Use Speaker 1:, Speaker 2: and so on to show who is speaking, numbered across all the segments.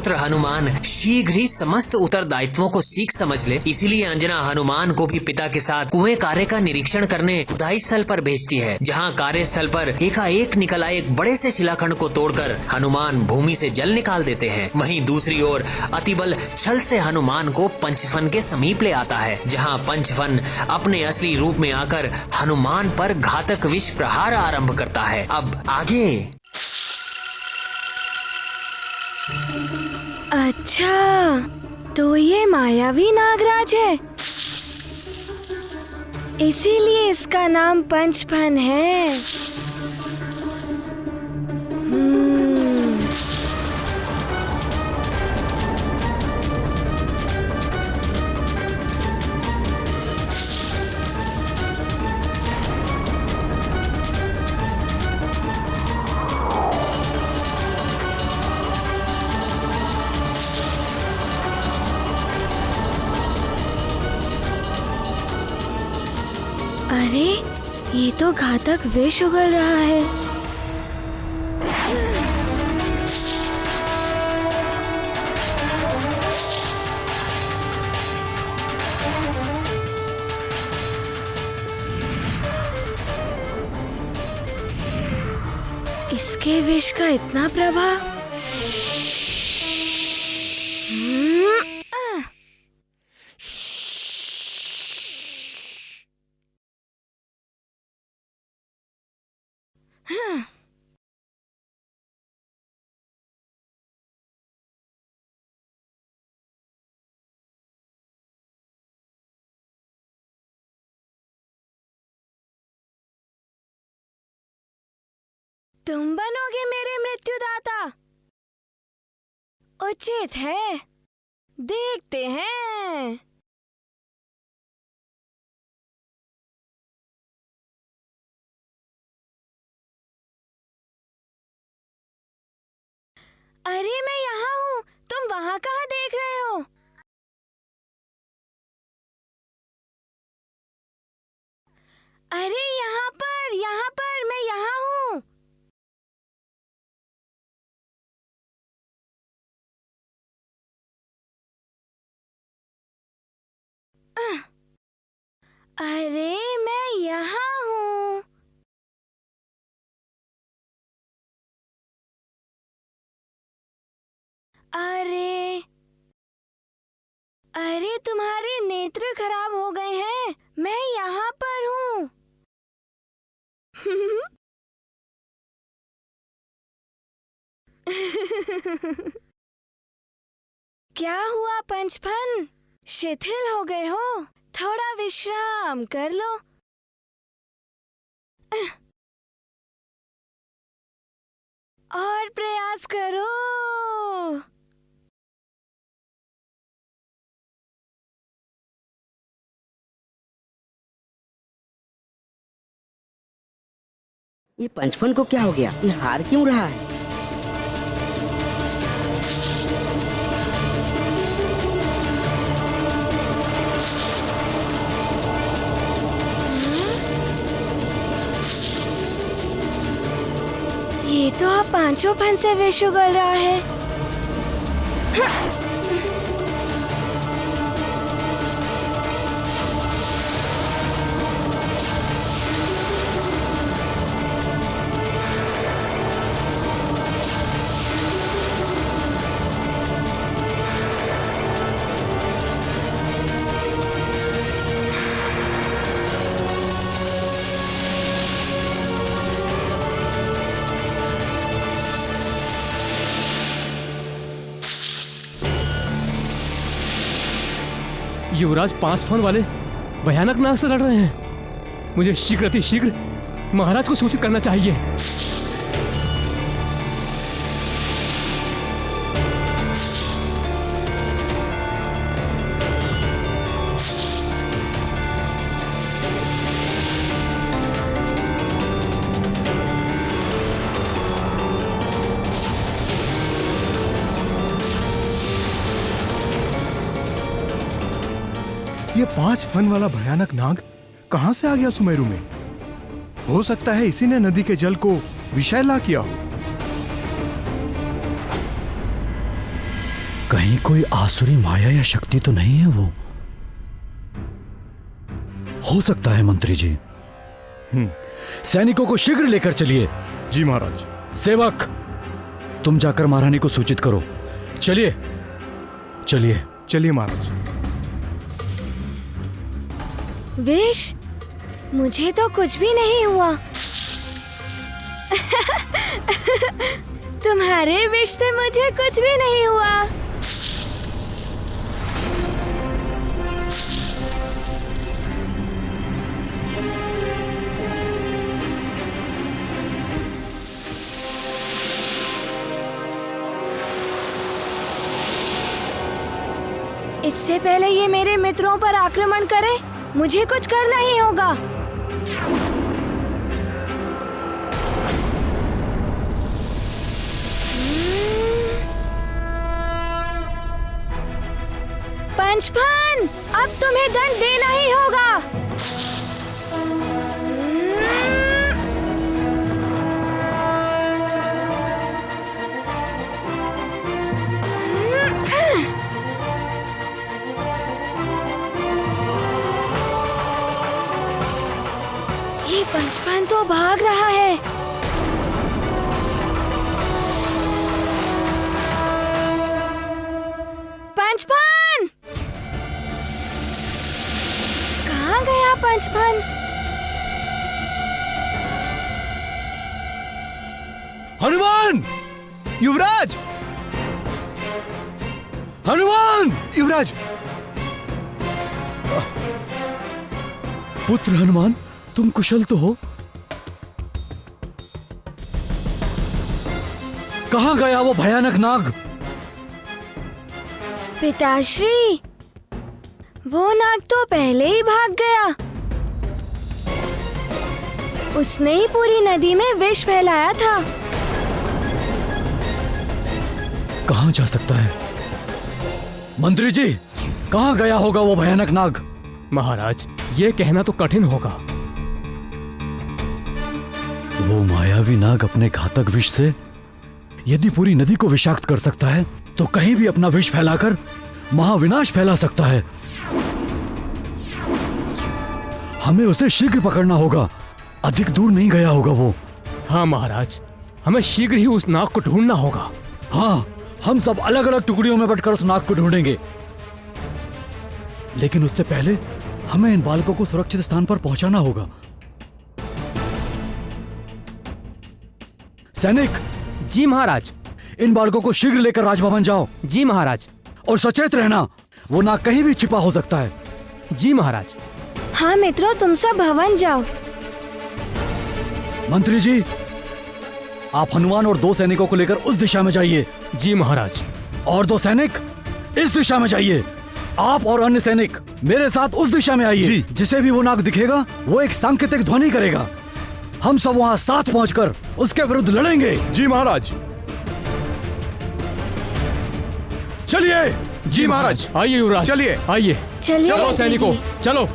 Speaker 1: पुत्र हनुमान शीघ्र ही समस्त उत्तरदायित्वों को सीख समझ ले, इसीलिए अंजना हनुमान को भी पिता के साथ कुएं कार्य का निरीक्षण करने खुदाई स्थल पर भेजती है, जहां कार्यस्थल पर एकाएक निकल आए एक बड़े से शिलाखंड को तोड़कर हनुमान भूमि से जल निकाल देते हैं। वहीं दूसरी ओर अतिबल छल से हनुमान को पंचफन के समीप ले आता है, जहां पंचफन अपने असली रूप में आकर हनुमान पर घातक विष प्रहार आरंभ करता है। अब आगे।
Speaker 2: अच्छा, तो ये मायावी नागराज है, इसीलिए इसका नाम पंचफन है। अरे, ये तो घातक विष उगल रहा है। इसके विष का इतना प्रभाव। तुम बनोगे मेरे मृत्युदाता? उचित है, देखते हैं। अरे, मैं यहाँ हूँ, तुम वहाँ कहाँ देख रहे हो? अरे, यहाँ पर मैं यहाँ हूँ। अरे, मैं यहाँ हूँ। अरे, तुम्हारे नेत्र खराब हो गए हैं, मैं यहाँ पर हूँ। क्या हुआ पंचफन? शिथिल हो गए हो? थोड़ा विश्राम कर लो। और प्रयास करो।
Speaker 3: ये पंचफन को क्या हो गया? ये हार क्यों रहा है?
Speaker 2: ये तो अब पांचों फन से विष उगल रहा है।
Speaker 4: युवराज 5 फन वाले भयानक नाग से लड़ रहे हैं। मुझे शीघ्र अतिशीघ्र महाराज को सूचित करना चाहिए।
Speaker 5: ये 5 फन वाला भयानक नाग कहां से आ गया सुमेरु में? हो सकता है इसी ने नदी के जल को विषैला किया हो।
Speaker 6: कहीं कोई आसुरी माया या शक्ति तो नहीं है वो? हो सकता है मंत्री जी। सैनिकों को शीघ्र लेकर चलिए।
Speaker 5: जी महाराज।
Speaker 6: सेवक, तुम जाकर महारानी को सूचित करो। चलिए चलिए।
Speaker 5: चलिए महाराज।
Speaker 2: विश, मुझे तो कुछ भी नहीं हुआ। तुम्हारे विश से मुझे कुछ भी नहीं हुआ। इससे पहले ये मेरे मित्रों पर आक्रमण करे, मुझे कुछ करना ही होगा। पंचफन, अब तुम्हें दंड देना ही होगा। ये पंचफन तो भाग रहा है। पंचफन! कहाँ गया पंचफन?
Speaker 6: हनुमान!
Speaker 5: युवराज!
Speaker 6: हनुमान!
Speaker 5: युवराज!
Speaker 6: पुत्र हनुमान, तुम कुशल तो हो? कहाँ गया वो भयानक नाग?
Speaker 2: पिताश्री, वो नाग तो पहले ही भाग गया। उसने ही पूरी नदी में विष फैलाया था।
Speaker 6: कहाँ जा सकता है? मंत्री जी, कहाँ गया होगा वो भयानक नाग?
Speaker 4: महाराज, ये कहना तो कठिन होगा।
Speaker 6: वो मायावी नाग अपने घातक विष से यदि पूरी नदी को विषाक्त कर सकता है, तो कहीं भी अपना विष फैलाकर महाविनाश फैला सकता है। हमें उसे शीघ्र पकड़ना होगा। अधिक दूर नहीं गया होगा वो।
Speaker 4: हाँ महाराज, हमें शीघ्र ही उस नाग को ढूंढना होगा।
Speaker 6: हाँ, हम सब अलग अलग टुकड़ियों में बंटकर उस नाग को ढूंढेंगे। लेकिन उससे पहले हमें इन बालकों को सुरक्षित स्थान पर पहुंचाना होगा। सैनिक!
Speaker 4: जी महाराज।
Speaker 6: इन बालकों को शीघ्र लेकर राजभवन जाओ।
Speaker 4: जी महाराज।
Speaker 6: और सचेत रहना, वो नाग कहीं भी छिपा हो सकता है।
Speaker 4: जी महाराज।
Speaker 2: हाँ मित्रों, तुम सब भवन जाओ।
Speaker 6: मंत्री जी, आप हनुमान और 2 सैनिकों को लेकर उस दिशा में जाइए।
Speaker 4: जी महाराज।
Speaker 6: और 2 सैनिक इस दिशा में जाइए। आप और अन्य सैनिक मेरे साथ उस दिशा में आइए। जिसे भी वो नाग दिखेगा, वो एक सांकेतिक ध्वनि करेगा। हम सब वहां साथ पहुंचकर उसके विरुद्ध लड़ेंगे।
Speaker 5: जी महाराज।
Speaker 6: चलिए।
Speaker 5: जी महाराज।
Speaker 4: आइए युवराज,
Speaker 5: चलिए।
Speaker 4: आइए।
Speaker 2: चलिए
Speaker 4: चलो
Speaker 2: मंत्री
Speaker 4: सैनिकों,
Speaker 2: जी।
Speaker 4: चलो।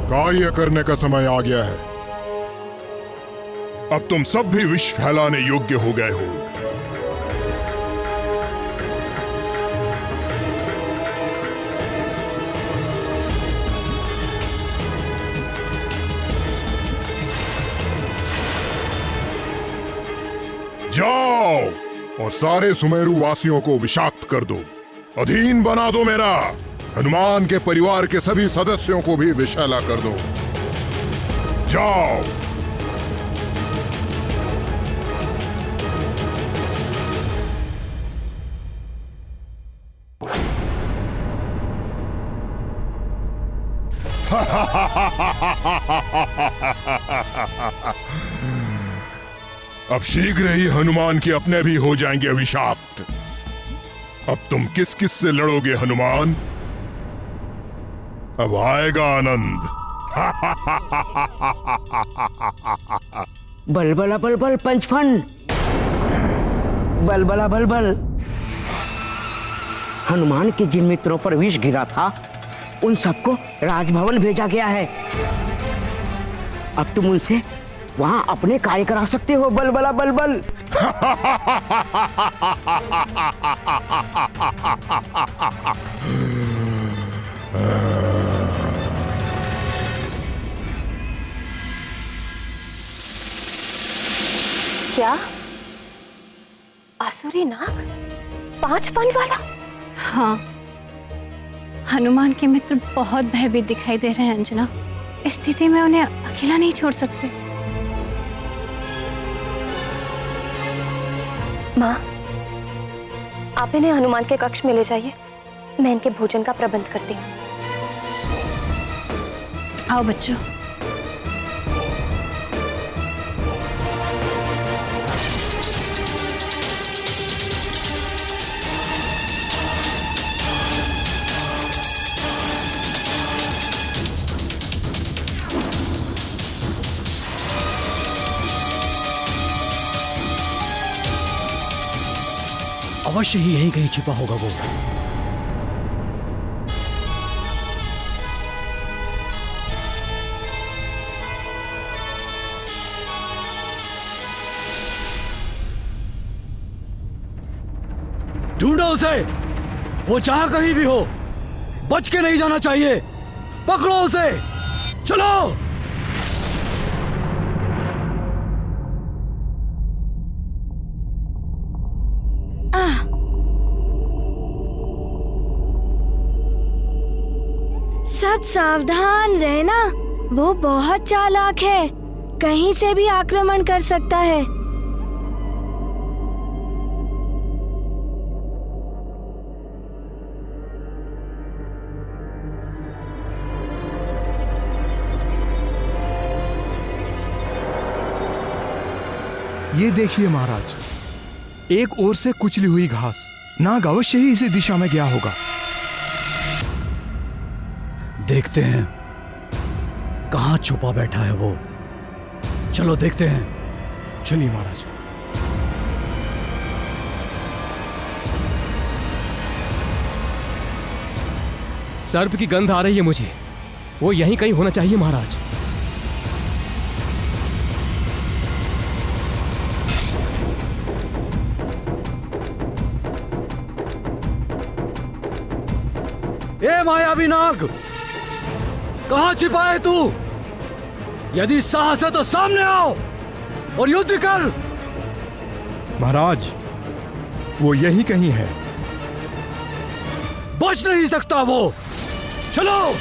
Speaker 7: कार्य करने का समय आ गया है। अब तुम सब भी विष फैलाने योग्य हो गए हो। जाओ और सारे सुमेरु वासियों को विषाक्त कर दो, अधीन बना दो मेरा। हनुमान के परिवार के सभी सदस्यों को भी विषैला कर दो। जाओ। अब शीघ्र ही हनुमान के अपने भी हो जाएंगे अभिशाप्त। अब तुम किस किस से लड़ोगे हनुमान? अब आएगा आनंद।
Speaker 3: बलबला बलबल पंचफन, बलबला बलबल। हनुमान के जिन मित्रों पर विष गिरा था, उन सबको राजभवन भेजा गया है। अब तुम उनसे वहाँ अपने कार्य करा सकते हो। बल बला बल बल।
Speaker 8: क्या आसुरी नाग 5 फन वाला?
Speaker 9: हाँ, हनुमान के मित्र बहुत भयभीत दिखाई दे रहे हैं अंजना। इस स्थिति में उन्हें अकेला नहीं छोड़ सकते।
Speaker 8: माँ, आप इन्हें हनुमान के कक्ष में ले जाइए, मैं इनके भोजन का प्रबंध करती हूँ।
Speaker 9: आओ बच्चों।
Speaker 6: अवश्य ही यहीं कहीं छिपा होगा वो। ढूंढो उसे, वो जहां कहीं भी हो, बच के नहीं जाना चाहिए। पकड़ो उसे, चलो।
Speaker 2: सब सावधान रहना, वो बहुत चालाक है, कहीं से भी आक्रमण कर सकता है।
Speaker 5: ये देखिए महाराज, एक ओर से कुचली हुई घास। नाग अवश्य ही इसी दिशा में गया होगा।
Speaker 6: देखते हैं कहां छुपा बैठा है वो। चलो देखते हैं।
Speaker 5: चलिए महाराज।
Speaker 4: सर्प की गंध आ रही है मुझे। वो यहीं कहीं होना चाहिए महाराज।
Speaker 6: ए मायावी नाग, कहां छिपा है तू? यदि साहस है तो सामने आओ और युद्ध कर।
Speaker 5: महाराज, वो यहीं कहीं है।
Speaker 6: बच नहीं सकता वो। चलो।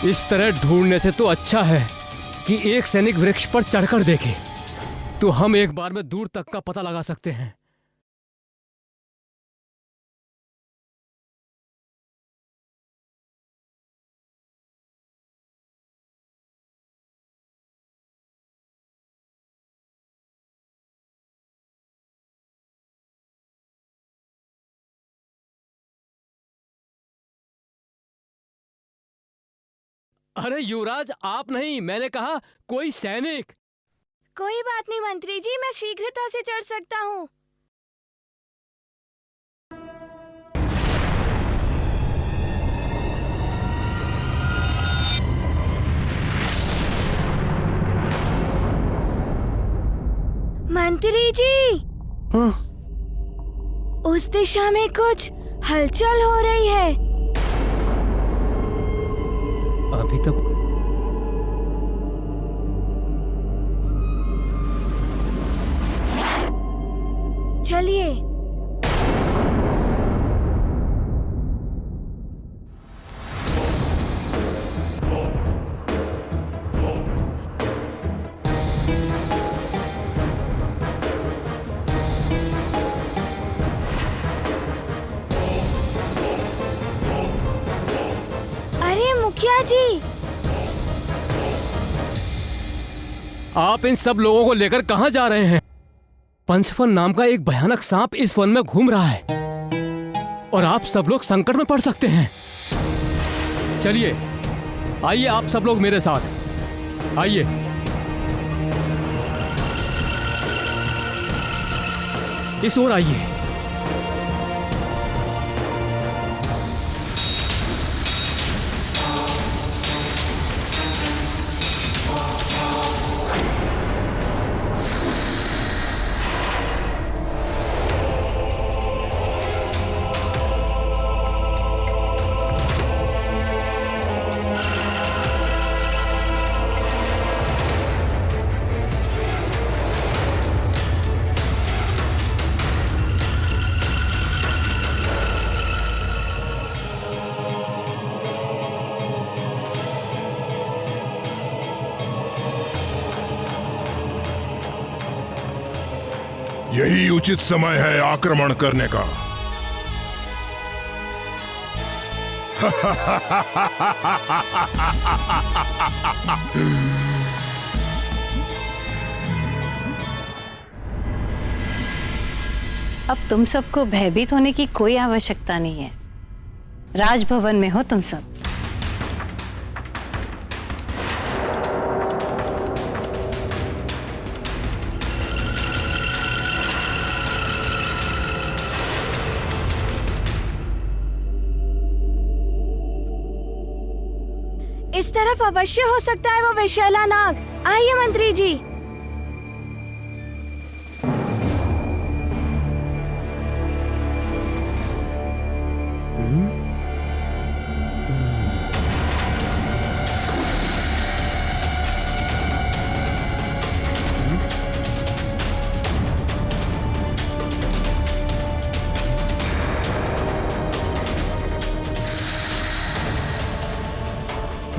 Speaker 4: इस तरह ढूंढने से तो अच्छा है कि एक सैनिक वृक्ष पर चढ़कर देखे, तो हम एक बार में दूर तक का पता लगा सकते हैं। अरे युवराज, आप नहीं, मैंने कहा कोई सैनिक।
Speaker 2: कोई बात नहीं मंत्री जी, मैं शीघ्रता से चढ़ सकता हूँ। मंत्री जी, उस दिशा में कुछ हलचल हो रही है।
Speaker 4: अभी तक
Speaker 2: चलिए। अरे मुखिया जी,
Speaker 4: आप इन सब लोगों को लेकर कहां जा रहे हैं? पंचफन नाम का एक भयानक सांप इस वन में घूम रहा है और आप सब लोग संकट में पड़ सकते हैं। चलिए, आइए आप सब लोग मेरे साथ आइए। इस ओर आइए।
Speaker 7: यही उचित समय है आक्रमण करने का।
Speaker 9: अब तुम सबको भयभीत होने की कोई आवश्यकता नहीं है। राजभवन में हो तुम सब।
Speaker 2: इस तरफ अवश्य हो सकता है वो विशैला नाग। आइए मंत्री जी।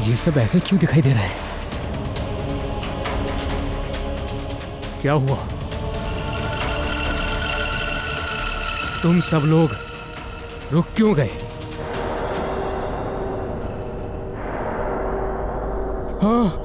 Speaker 4: ये सब ऐसे क्यों दिखाई दे रहा है? क्या हुआ? तुम सब लोग रुक क्यों गए? हाँ,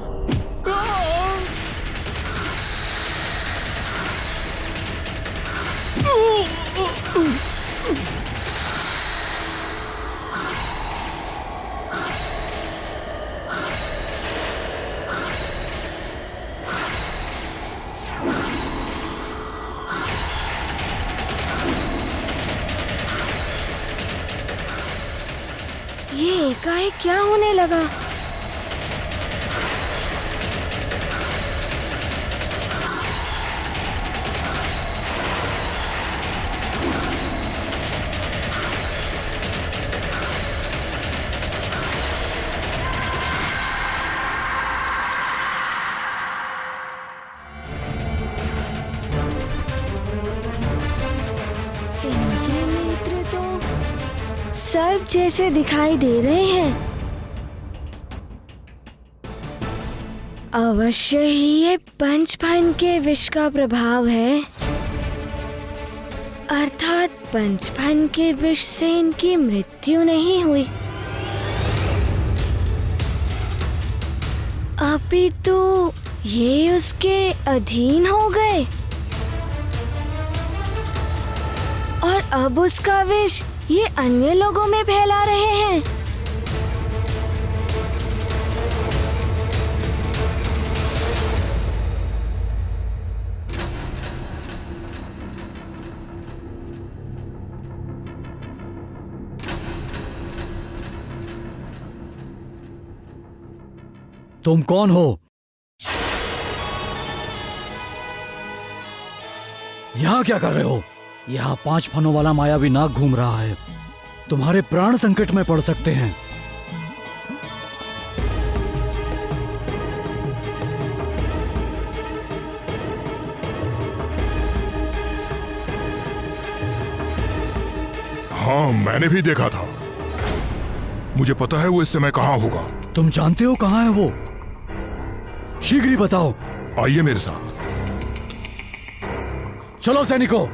Speaker 2: ये एकाएक क्या होने लगा? इनके नेत्र तो सर्प जैसे दिखाई दे रहे हैं। अवश्य ही ये पंचफन के विष का प्रभाव है, अर्थात पंचफन के विष से इनकी मृत्यु नहीं हुई, अपितु ये उसके अधीन हो गए और अब उसका विष ये अन्य लोगों में फैला रहे हैं।
Speaker 6: तुम कौन हो? यहां क्या कर रहे हो? यहाँ 5 फनों वाला मायावी नाग घूम रहा है। तुम्हारे प्राण संकट में पड़ सकते हैं।
Speaker 7: हाँ, मैंने भी देखा था। मुझे पता है वो इस समय कहाँ होगा।
Speaker 6: तुम जानते हो कहाँ है वो? शीघ्र ही बताओ।
Speaker 7: आइए मेरे साथ।
Speaker 6: चलो सैनिकों।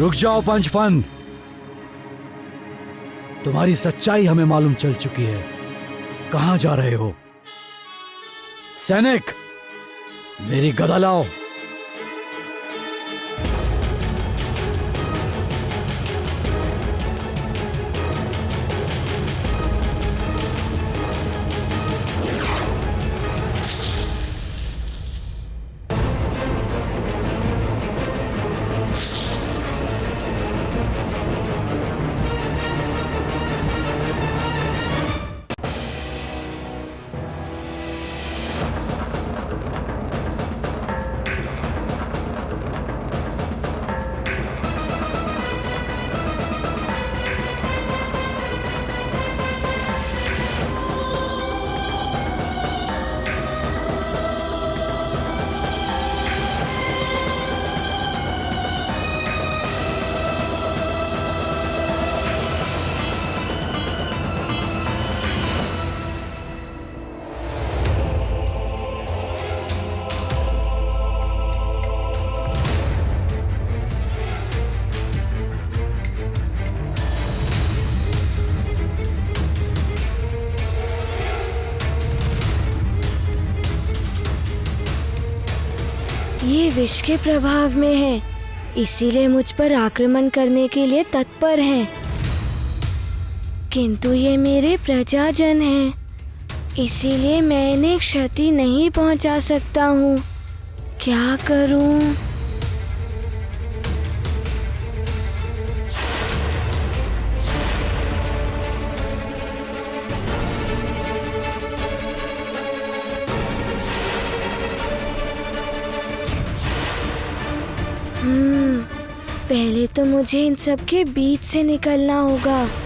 Speaker 6: रुक जाओ पंचफन। तुम्हारी सच्चाई हमें मालूम चल चुकी है। कहां जा रहे हो? सैनिक, मेरी गदा लाओ।
Speaker 2: ये विष के प्रभाव में है, इसीलिए मुझ पर आक्रमण करने के लिए तत्पर हैं। किंतु ये मेरे प्रजाजन हैं, इसीलिए मैं इन्हें क्षति नहीं पहुंचा सकता हूँ। क्या करूँ? पहले तो मुझे इन सब के बीच से निकलना होगा।